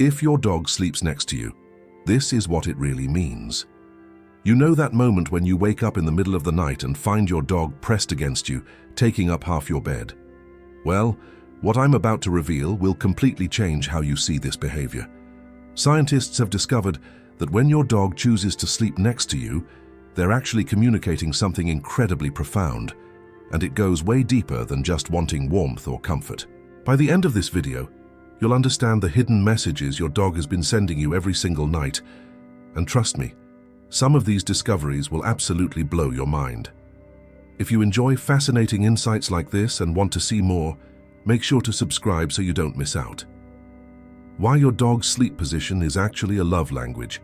If your dog sleeps next to you, this is what it really means. You know that moment when you wake up in the middle of the night and find your dog pressed against you, taking up half your bed? Well, what I'm about to reveal will completely change how you see this behavior. Scientists have discovered that when your dog chooses to sleep next to you, they're actually communicating something incredibly profound, and it goes way deeper than just wanting warmth or comfort. By the end of this video, you'll understand the hidden messages your dog has been sending you every single night, and trust me, some of these discoveries will absolutely blow your mind. If you enjoy fascinating insights like this and want to see more, make sure to subscribe so you don't miss out. Why your dog's sleep position is actually a love language.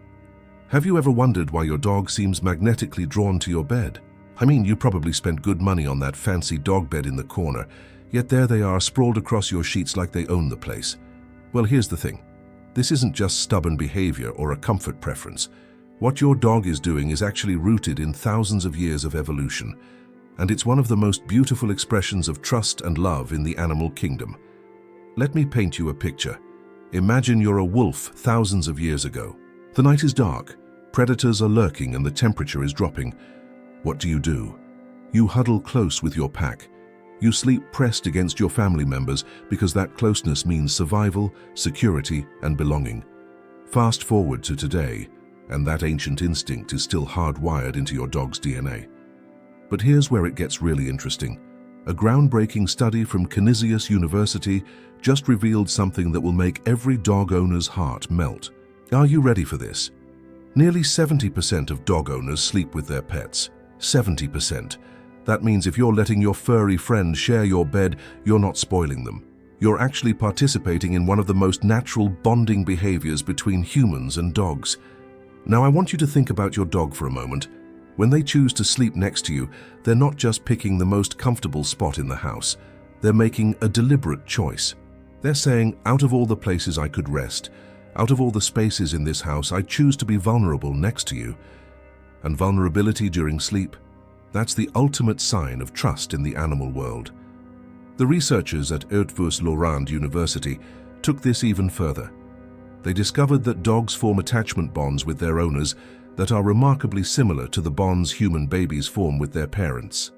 Have you ever wondered why your dog seems magnetically drawn to your bed? I mean, you probably spent good money on that fancy dog bed in the corner, yet there they are sprawled across your sheets like they own the place. Well, here's the thing. This isn't just stubborn behavior or a comfort preference. What your dog is doing is actually rooted in thousands of years of evolution, and it's one of the most beautiful expressions of trust and love in the animal kingdom. Let me paint you a picture. Imagine you're a wolf thousands of years ago. The night is dark, predators are lurking, and the temperature is dropping. What do? You huddle close with your pack. You sleep pressed against your family members because that closeness means survival, security, and belonging. Fast forward to today, and that ancient instinct is still hardwired into your dog's DNA. But here's where it gets really interesting. A groundbreaking study from Canisius University just revealed something that will make every dog owner's heart melt. Are you ready for this? Nearly 70% of dog owners sleep with their pets. 70%. That means if you're letting your furry friend share your bed, you're not spoiling them. You're actually participating in one of the most natural bonding behaviors between humans and dogs. Now I want you to think about your dog for a moment. When they choose to sleep next to you, they're not just picking the most comfortable spot in the house. They're making a deliberate choice. They're saying, out of all the places I could rest, out of all the spaces in this house, I choose to be vulnerable next to you. And vulnerability during sleep, that's the ultimate sign of trust in the animal world. The researchers at Haute-Lorraine University took this even further. They discovered that dogs form attachment bonds with their owners that are remarkably similar to the bonds human babies form with their parents.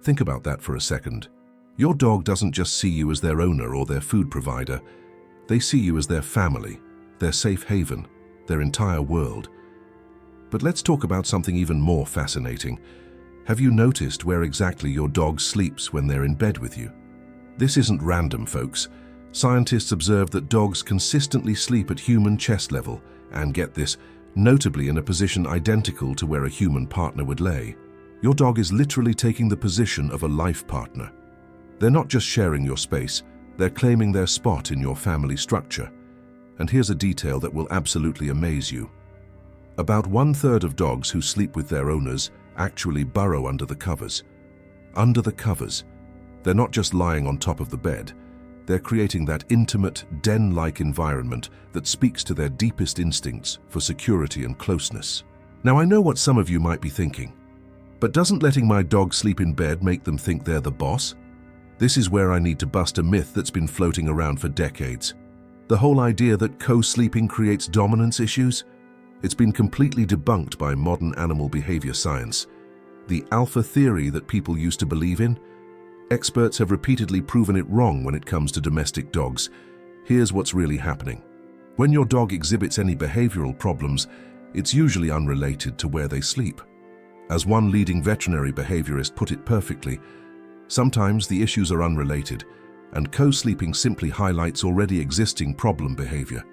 Think about that for a second. Your dog doesn't just see you as their owner or their food provider. They see you as their family, their safe haven, their entire world. But let's talk about something even more fascinating. Have you noticed where exactly your dog sleeps when they're in bed with you? This isn't random, folks. Scientists observed that dogs consistently sleep at human chest level, and get this, notably in a position identical to where a human partner would lay. Your dog is literally taking the position of a life partner. They're not just sharing your space, they're claiming their spot in your family structure. And here's a detail that will absolutely amaze you. About 1/3 of dogs who sleep with their owners actually burrow under the covers. Under the covers. They're not just lying on top of the bed. They're creating that intimate, den-like environment that speaks to their deepest instincts for security and closeness. Now, I know what some of you might be thinking, but doesn't letting my dog sleep in bed make them think they're the boss? This is where I need to bust a myth that's been floating around for decades. The whole idea that co-sleeping creates dominance issues? It's been completely debunked by modern animal behavior science. The alpha theory that people used to believe in? Experts have repeatedly proven it wrong when it comes to domestic dogs. Here's what's really happening. When your dog exhibits any behavioral problems, it's usually unrelated to where they sleep. As one leading veterinary behaviorist put it perfectly, sometimes the issues are unrelated, and co-sleeping simply highlights already existing problem behavior.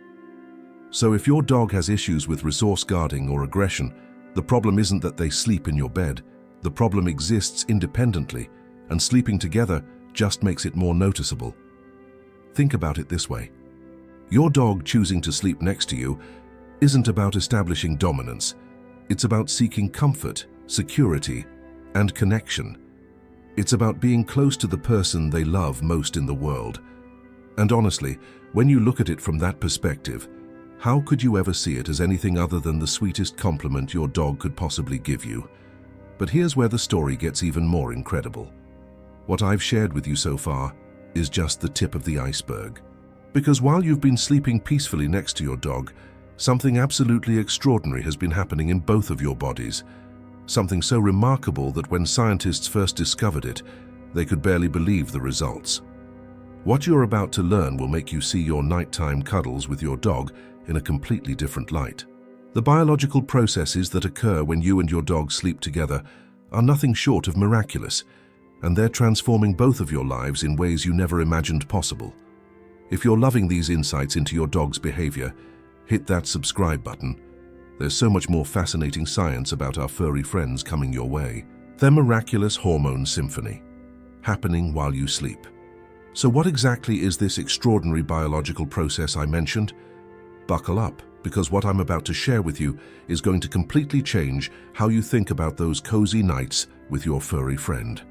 So if your dog has issues with resource guarding or aggression, the problem isn't that they sleep in your bed. The problem exists independently, and sleeping together just makes it more noticeable. Think about it this way. Your dog choosing to sleep next to you isn't about establishing dominance. It's about seeking comfort, security, and connection. It's about being close to the person they love most in the world. And honestly, when you look at it from that perspective, how could you ever see it as anything other than the sweetest compliment your dog could possibly give you? But here's where the story gets even more incredible. What I've shared with you so far is just the tip of the iceberg. Because while you've been sleeping peacefully next to your dog, something absolutely extraordinary has been happening in both of your bodies. Something so remarkable that when scientists first discovered it, they could barely believe the results. What you're about to learn will make you see your nighttime cuddles with your dog in a completely different light. The biological processes that occur when you and your dog sleep together are nothing short of miraculous, and they're transforming both of your lives in ways you never imagined possible. If you're loving these insights into your dog's behavior, hit that subscribe button. There's so much more fascinating science about our furry friends coming your way. Their miraculous hormone symphony, happening while you sleep. So what exactly is this extraordinary biological process I mentioned? Buckle up, because what I'm about to share with you is going to completely change how you think about those cozy nights with your furry friend.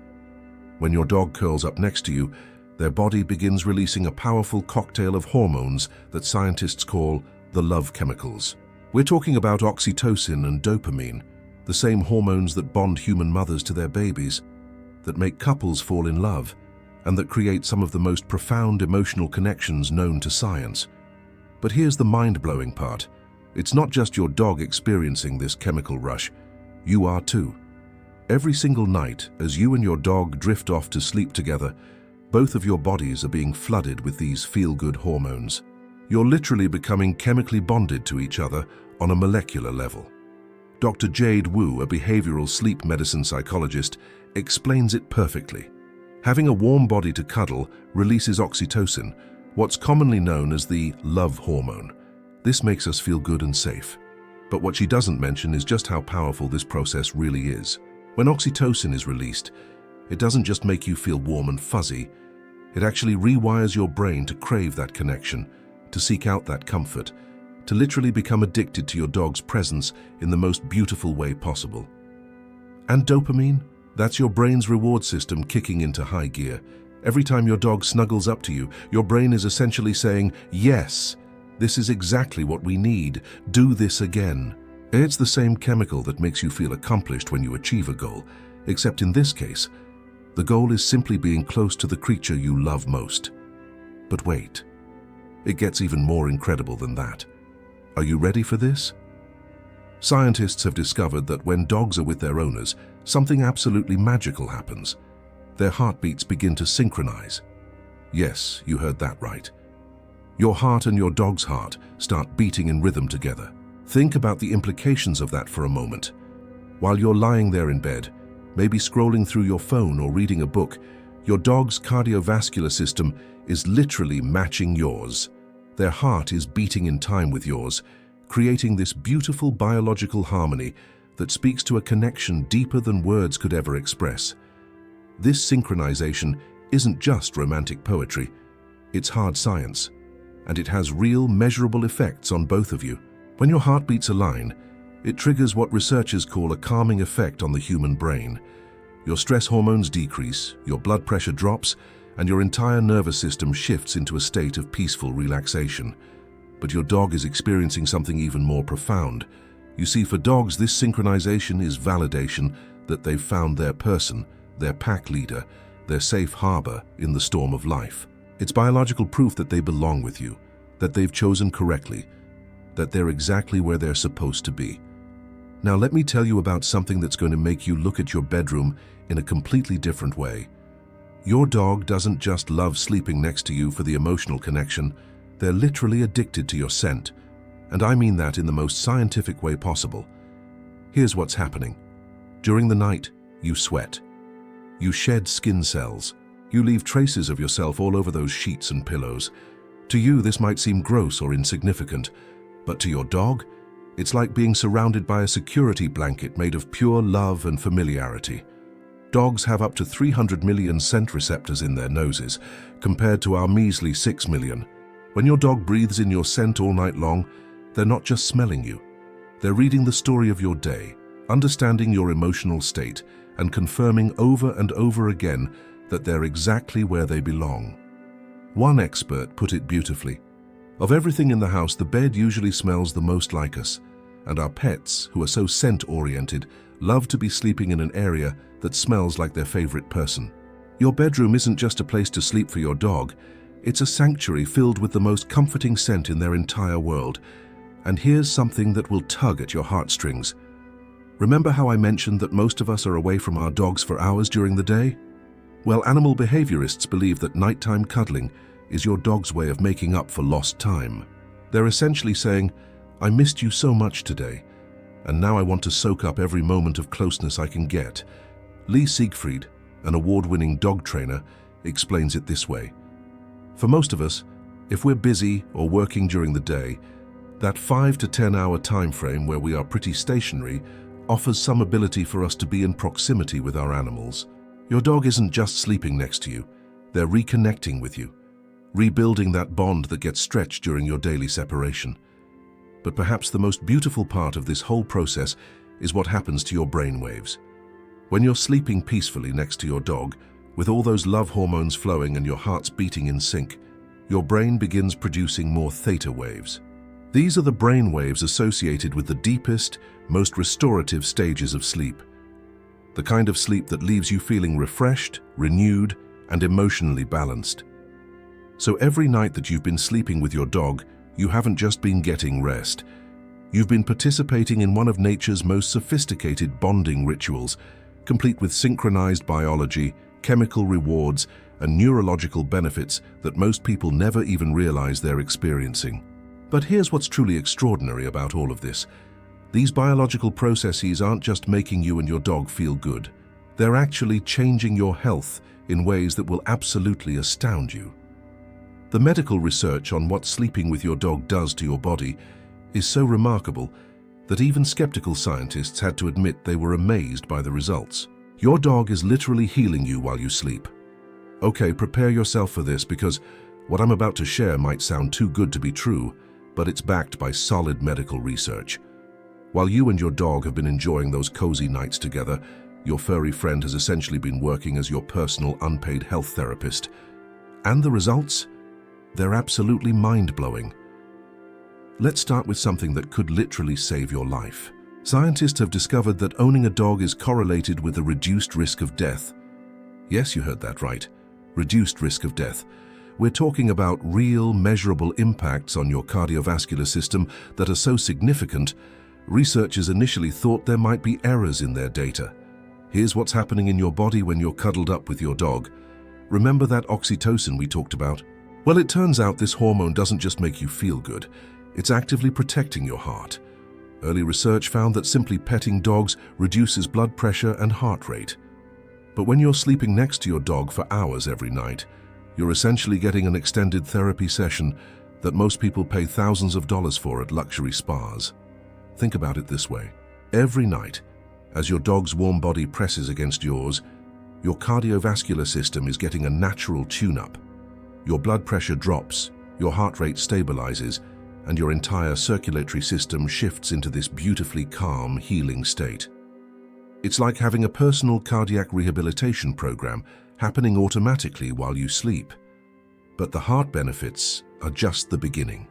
When your dog curls up next to you, their body begins releasing a powerful cocktail of hormones that scientists call the love chemicals. We're talking about oxytocin and dopamine, the same hormones that bond human mothers to their babies, that make couples fall in love, and that create some of the most profound emotional connections known to science. But here's the mind-blowing part. It's not just your dog experiencing this chemical rush. You are too. Every single night, as you and your dog drift off to sleep together, both of your bodies are being flooded with these feel-good hormones. You're literally becoming chemically bonded to each other on a molecular level. Dr. Jade Wu, a behavioral sleep medicine psychologist, explains it perfectly. Having a warm body to cuddle releases oxytocin, what's commonly known as the love hormone. This makes us feel good and safe. But what she doesn't mention is just how powerful this process really is. When oxytocin is released, it doesn't just make you feel warm and fuzzy, it actually rewires your brain to crave that connection, to seek out that comfort, to literally become addicted to your dog's presence in the most beautiful way possible. And dopamine? That's your brain's reward system kicking into high gear. Every time your dog snuggles up to you, your brain is essentially saying, "Yes, this is exactly what we need. Do this again." It's the same chemical that makes you feel accomplished when you achieve a goal, except in this case, the goal is simply being close to the creature you love most. But wait, it gets even more incredible than that. Are you ready for this? Scientists have discovered that when dogs are with their owners, something absolutely magical happens. Their heartbeats begin to synchronize. Yes, you heard that right. Your heart and your dog's heart start beating in rhythm together. Think about the implications of that for a moment. While you're lying there in bed, maybe scrolling through your phone or reading a book, your dog's cardiovascular system is literally matching yours. Their heart is beating in time with yours, creating this beautiful biological harmony that speaks to a connection deeper than words could ever express. This synchronization isn't just romantic poetry, it's hard science, and it has real, measurable effects on both of you. When your heartbeats align, it triggers what researchers call a calming effect on the human brain. Your stress hormones decrease, your blood pressure drops, and your entire nervous system shifts into a state of peaceful relaxation. But your dog is experiencing something even more profound. You see, for dogs, this synchronization is validation that they've found their person, their pack leader, their safe harbor in the storm of life. It's biological proof that they belong with you, that they've chosen correctly, that they're exactly where they're supposed to be. Now let me tell you about something that's going to make you look at your bedroom in a completely different way. Your dog doesn't just love sleeping next to you for the emotional connection, they're literally addicted to your scent. And I mean that in the most scientific way possible. Here's what's happening. During the night, you sweat. You shed skin cells. You leave traces of yourself all over those sheets and pillows. To you, this might seem gross or insignificant, but to your dog, it's like being surrounded by a security blanket made of pure love and familiarity. Dogs have up to 300 million scent receptors in their noses, compared to our measly 6 million. When your dog breathes in your scent all night long, they're not just smelling you. They're reading the story of your day, understanding your emotional state, and confirming over and over again that they're exactly where they belong. One expert put it beautifully. Of everything in the house, the bed usually smells the most like us, and our pets, who are so scent-oriented, love to be sleeping in an area that smells like their favorite person. Your bedroom isn't just a place to sleep for your dog, It's a sanctuary filled with the most comforting scent in their entire world. And here's something that will tug at your heartstrings. Remember how I mentioned that most of us are away from our dogs for hours during the day? Well, animal behaviorists believe that nighttime cuddling is your dog's way of making up for lost time. They're essentially saying, "I missed you so much today, and now I want to soak up every moment of closeness I can get." Lee Siegfried, an award-winning dog trainer, explains it this way. For most of us, if we're busy or working during the day, that 5 to 10 hour time frame where we are pretty stationary offers some ability for us to be in proximity with our animals. Your dog isn't just sleeping next to you, they're reconnecting with you, rebuilding that bond that gets stretched during your daily separation. But perhaps the most beautiful part of this whole process is what happens to your brain waves. When you're sleeping peacefully next to your dog, with all those love hormones flowing and your heart's beating in sync, your brain begins producing more theta waves. These are the brain waves associated with the deepest, most restorative stages of sleep. The kind of sleep that leaves you feeling refreshed, renewed, and emotionally balanced. So every night that you've been sleeping with your dog, you haven't just been getting rest. You've been participating in one of nature's most sophisticated bonding rituals, complete with synchronized biology, chemical rewards, and neurological benefits that most people never even realize they're experiencing. But here's what's truly extraordinary about all of this. These biological processes aren't just making you and your dog feel good. They're actually changing your health in ways that will absolutely astound you. The medical research on what sleeping with your dog does to your body is so remarkable that even skeptical scientists had to admit they were amazed by the results. Your dog is literally healing you while you sleep. Okay, prepare yourself for this, because what I'm about to share might sound too good to be true, but it's backed by solid medical research. While you and your dog have been enjoying those cozy nights together, your furry friend has essentially been working as your personal unpaid health therapist. And the results? They're absolutely mind-blowing. Let's start with something that could literally save your life. Scientists have discovered that owning a dog is correlated with a reduced risk of death. Yes, you heard that right. Reduced risk of death. We're talking about real, measurable impacts on your cardiovascular system that are so significant, researchers initially thought there might be errors in their data. Here's what's happening in your body when you're cuddled up with your dog. Remember that oxytocin we talked about? Well, it turns out this hormone doesn't just make you feel good, it's actively protecting your heart. Early research found that simply petting dogs reduces blood pressure and heart rate. But when you're sleeping next to your dog for hours every night, you're essentially getting an extended therapy session that most people pay thousands of dollars for at luxury spas. Think about it this way. Every night, as your dog's warm body presses against yours, your cardiovascular system is getting a natural tune-up. Your blood pressure drops, your heart rate stabilizes, and your entire circulatory system shifts into this beautifully calm, healing state. It's like having a personal cardiac rehabilitation program happening automatically while you sleep. But the heart benefits are just the beginning.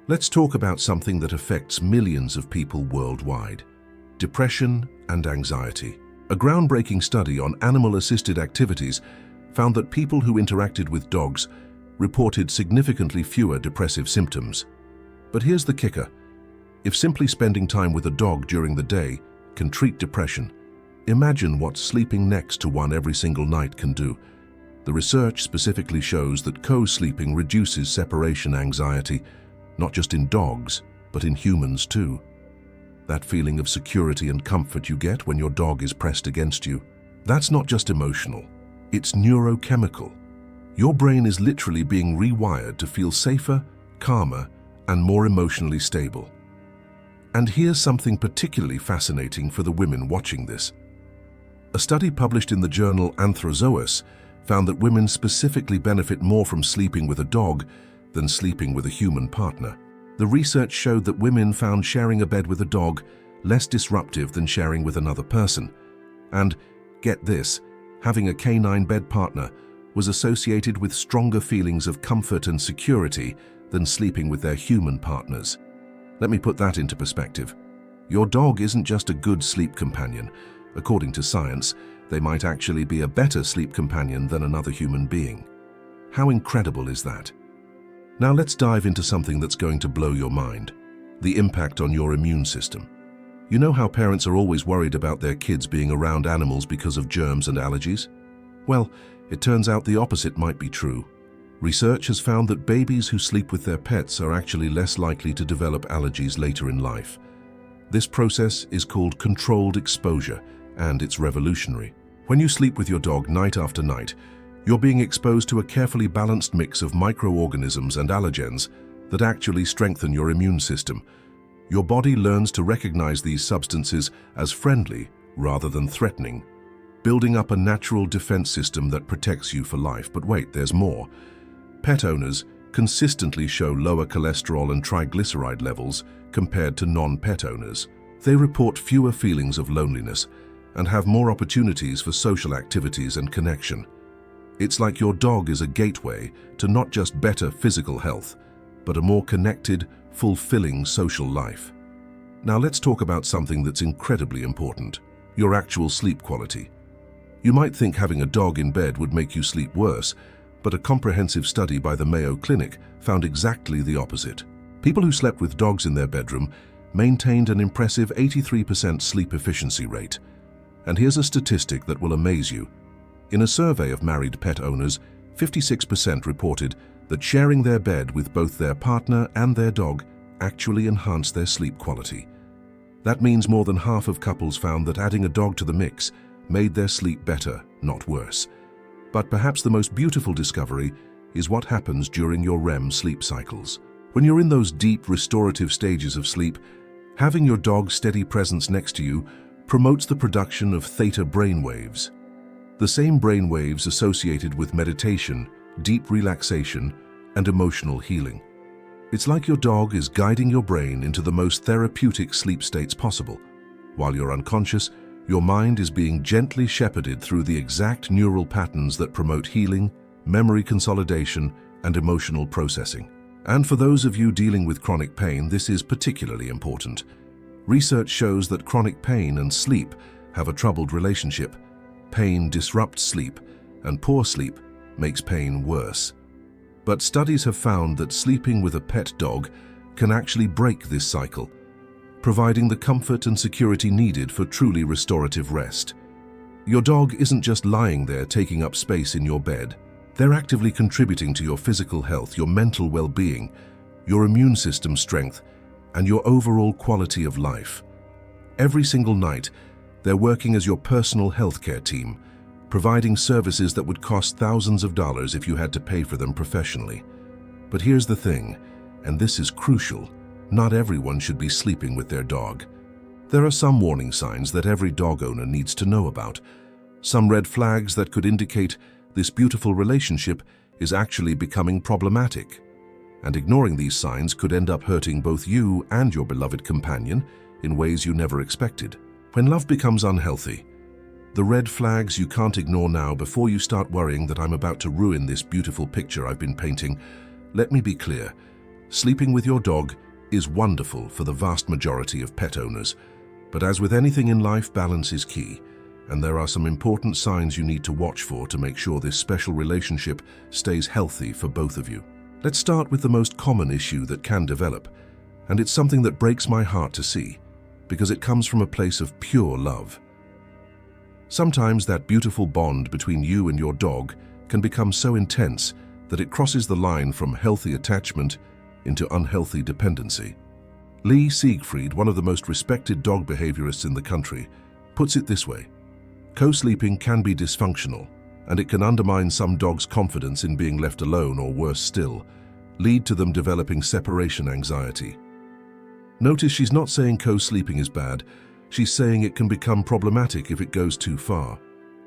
Let's talk about something that affects millions of people worldwide: depression and anxiety. A groundbreaking study on animal-assisted activities found that people who interacted with dogs reported significantly fewer depressive symptoms. But here's the kicker. If simply spending time with a dog during the day can treat depression, imagine what sleeping next to one every single night can do. The research specifically shows that co-sleeping reduces separation anxiety, not just in dogs, but in humans too. That feeling of security and comfort you get when your dog is pressed against you, that's not just emotional, it's neurochemical. Your brain is literally being rewired to feel safer, calmer, and more emotionally stable. And here's something particularly fascinating for the women watching this. A study published in the journal Anthrozoos found that women specifically benefit more from sleeping with a dog than sleeping with a human partner. The research showed that women found sharing a bed with a dog less disruptive than sharing with another person. And, get this, having a canine bed partner was associated with stronger feelings of comfort and security than sleeping with their human partners. Let me put that into perspective. Your dog isn't just a good sleep companion. According to science, they might actually be a better sleep companion than another human being. How incredible is that? Now let's dive into something that's going to blow your mind: the impact on your immune system. You know how parents are always worried about their kids being around animals because of germs and allergies? Well, it turns out the opposite might be true. Research has found that babies who sleep with their pets are actually less likely to develop allergies later in life. This process is called controlled exposure, and it's revolutionary. When you sleep with your dog night after night, you're being exposed to a carefully balanced mix of microorganisms and allergens that actually strengthen your immune system. Your body learns to recognize these substances as friendly rather than threatening, building up a natural defense system that protects you for life. But wait, there's more. Pet owners consistently show lower cholesterol and triglyceride levels compared to non-pet owners. They report fewer feelings of loneliness and have more opportunities for social activities and connection. It's like your dog is a gateway to not just better physical health, but a more connected, fulfilling social life. Now let's talk about something that's incredibly important: your actual sleep quality. You might think having a dog in bed would make you sleep worse, but a comprehensive study by the Mayo Clinic found exactly the opposite. People who slept with dogs in their bedroom maintained an impressive 83% sleep efficiency rate. And here's a statistic that will amaze you. In a survey of married pet owners, 56% reported that sharing their bed with both their partner and their dog actually enhanced their sleep quality. That means more than half of couples found that adding a dog to the mix made their sleep better, not worse. But perhaps the most beautiful discovery is what happens during your REM sleep cycles. When you're in those deep, restorative stages of sleep, having your dog's steady presence next to you promotes the production of theta brainwaves, the same brainwaves associated with meditation, deep relaxation, and emotional healing. It's like your dog is guiding your brain into the most therapeutic sleep states possible. While you're unconscious, your mind is being gently shepherded through the exact neural patterns that promote healing, memory consolidation, and emotional processing. And for those of you dealing with chronic pain, this is particularly important. Research shows that chronic pain and sleep have a troubled relationship. Pain disrupts sleep, and poor sleep makes pain worse. But studies have found that sleeping with a pet dog can actually break this cycle, providing the comfort and security needed for truly restorative rest. Your dog isn't just lying there taking up space in your bed. They're actively contributing to your physical health, your mental well-being, your immune system strength, and your overall quality of life. Every single night, they're working as your personal healthcare team, providing services that would cost thousands of dollars if you had to pay for them professionally. But here's the thing, and this is crucial: not everyone should be sleeping with their dog. There are some warning signs that every dog owner needs to know about, some red flags that could indicate this beautiful relationship is actually becoming problematic. And ignoring these signs could end up hurting both you and your beloved companion in ways you never expected. When love becomes unhealthy, the red flags you can't ignore now before you start worrying that I'm about to ruin this beautiful picture I've been painting. Let me be clear. Sleeping with your dog is wonderful for the vast majority of pet owners, but as with anything in life, balance is key, and there are some important signs you need to watch for to make sure this special relationship stays healthy for both of you. Let's start with the most common issue that can develop, and it's something that breaks my heart to see, because it comes from a place of pure love. Sometimes that beautiful bond between you and your dog can become so intense that it crosses the line from healthy attachment into unhealthy dependency. Lee Siegfried, one of the most respected dog behaviorists in the country, puts it this way: co-sleeping can be dysfunctional, and it can undermine some dogs' confidence in being left alone, or worse still, lead to them developing separation anxiety. Notice she's not saying co-sleeping is bad, she's saying it can become problematic if it goes too far.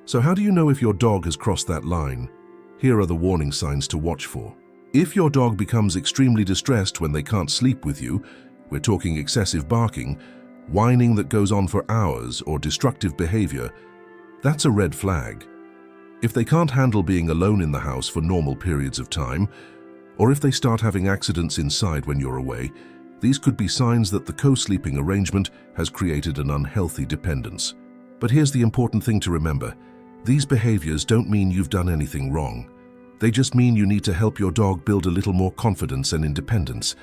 So how do you know if your dog has crossed that line? Here are the warning signs to watch for. If your dog becomes extremely distressed when they can't sleep with you, we're talking excessive barking, whining that goes on for hours, or destructive behavior, that's a red flag. If they can't handle being alone in the house for normal periods of time, or if they start having accidents inside when you're away, these could be signs that the co-sleeping arrangement has created an unhealthy dependence. But here's the important thing to remember: these behaviors don't mean you've done anything wrong. They just mean you need to help your dog build a little more confidence and independence.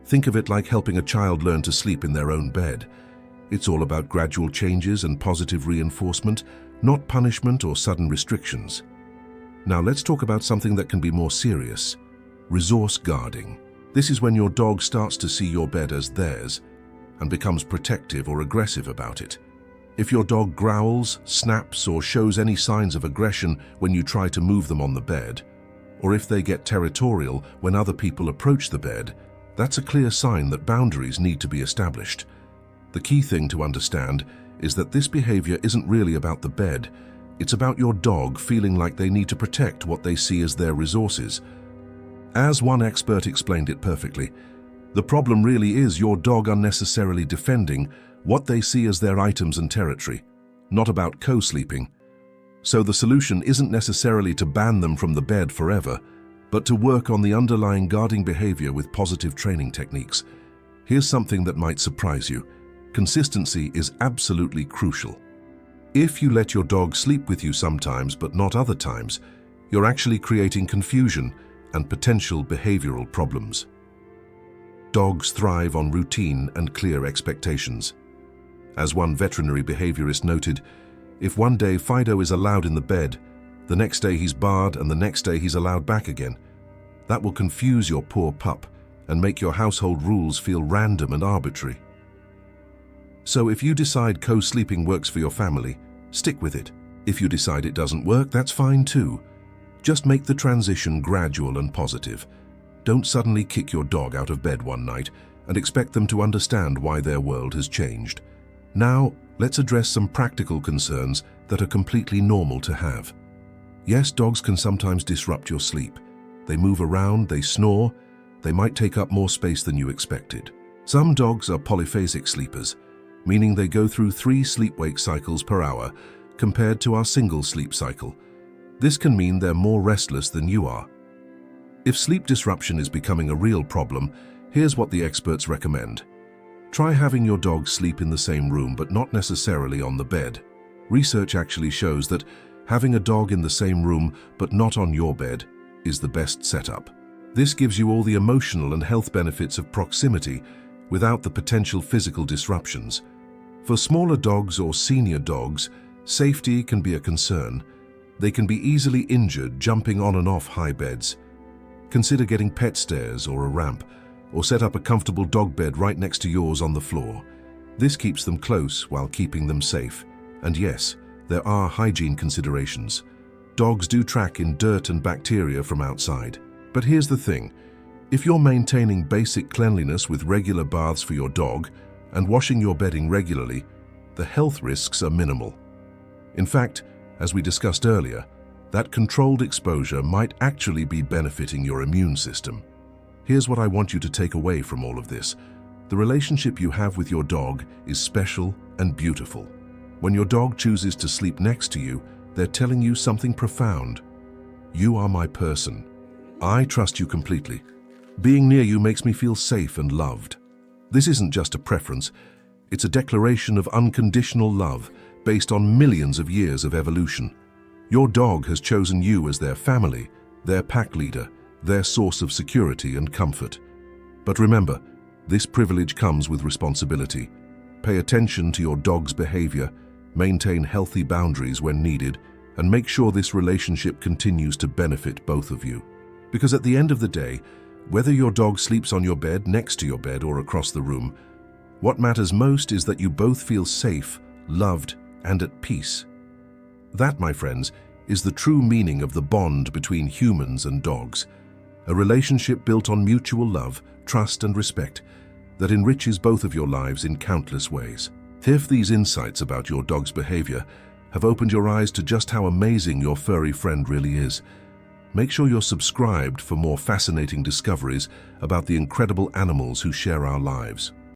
Think of it like helping a child learn to sleep in their own bed. It's all about gradual changes and positive reinforcement, not punishment or sudden restrictions. Now let's talk about something that can be more serious: resource guarding. This is when your dog starts to see your bed as theirs and becomes protective or aggressive about it. If your dog growls, snaps, or shows any signs of aggression when you try to move them on the bed, or if they get territorial when other people approach the bed, that's a clear sign that boundaries need to be established. The key thing to understand is that this behavior isn't really about the bed. It's about your dog feeling like they need to protect what they see as their resources. As one expert explained it perfectly, the problem really is your dog unnecessarily defending what they see as their items and territory, not about co-sleeping. So the solution isn't necessarily to ban them from the bed forever, but to work on the underlying guarding behavior with positive training techniques. Here's something that might surprise you. Consistency is absolutely crucial. If you let your dog sleep with you sometimes but not other times, you're actually creating confusion and potential behavioral problems. Dogs thrive on routine and clear expectations. As one veterinary behaviorist noted, if one day Fido is allowed in the bed, the next day he's barred and the next day he's allowed back again. That will confuse your poor pup and make your household rules feel random and arbitrary. So if you decide co-sleeping works for your family, stick with it. If you decide it doesn't work, that's fine too. Just make the transition gradual and positive. Don't suddenly kick your dog out of bed one night and expect them to understand why their world has changed. Now, let's address some practical concerns that are completely normal to have. Yes, dogs can sometimes disrupt your sleep. They move around, they snore, they might take up more space than you expected. Some dogs are polyphasic sleepers, meaning they go through 3 sleep-wake cycles per hour compared to our single sleep cycle. This can mean they're more restless than you are. If sleep disruption is becoming a real problem, here's what the experts recommend. Try having your dog sleep in the same room but not necessarily on the bed. Research actually shows that having a dog in the same room but not on your bed is the best setup. This gives you all the emotional and health benefits of proximity without the potential physical disruptions. For smaller dogs or senior dogs, safety can be a concern. They can be easily injured jumping on and off high beds. Consider getting pet stairs or a ramp, or set up a comfortable dog bed right next to yours on the floor. This keeps them close while keeping them safe. And yes, there are hygiene considerations. Dogs do track in dirt and bacteria from outside. But here's the thing. If you're maintaining basic cleanliness with regular baths for your dog and washing your bedding regularly, the health risks are minimal. In fact, as we discussed earlier, that controlled exposure might actually be benefiting your immune system. Here's what I want you to take away from all of this. The relationship you have with your dog is special and beautiful. When your dog chooses to sleep next to you, they're telling you something profound. You are my person. I trust you completely. Being near you makes me feel safe and loved. This isn't just a preference. It's a declaration of unconditional love based on millions of years of evolution. Your dog has chosen you as their family, their pack leader, their source of security and comfort. But remember, this privilege comes with responsibility. Pay attention to your dog's behavior, maintain healthy boundaries when needed, and make sure this relationship continues to benefit both of you. Because at the end of the day, whether your dog sleeps on your bed, next to your bed, or across the room, what matters most is that you both feel safe, loved, and at peace. That, my friends, is the true meaning of the bond between humans and dogs. A relationship built on mutual love, trust, and respect that enriches both of your lives in countless ways. If these insights about your dog's behavior have opened your eyes to just how amazing your furry friend really is, make sure you're subscribed for more fascinating discoveries about the incredible animals who share our lives.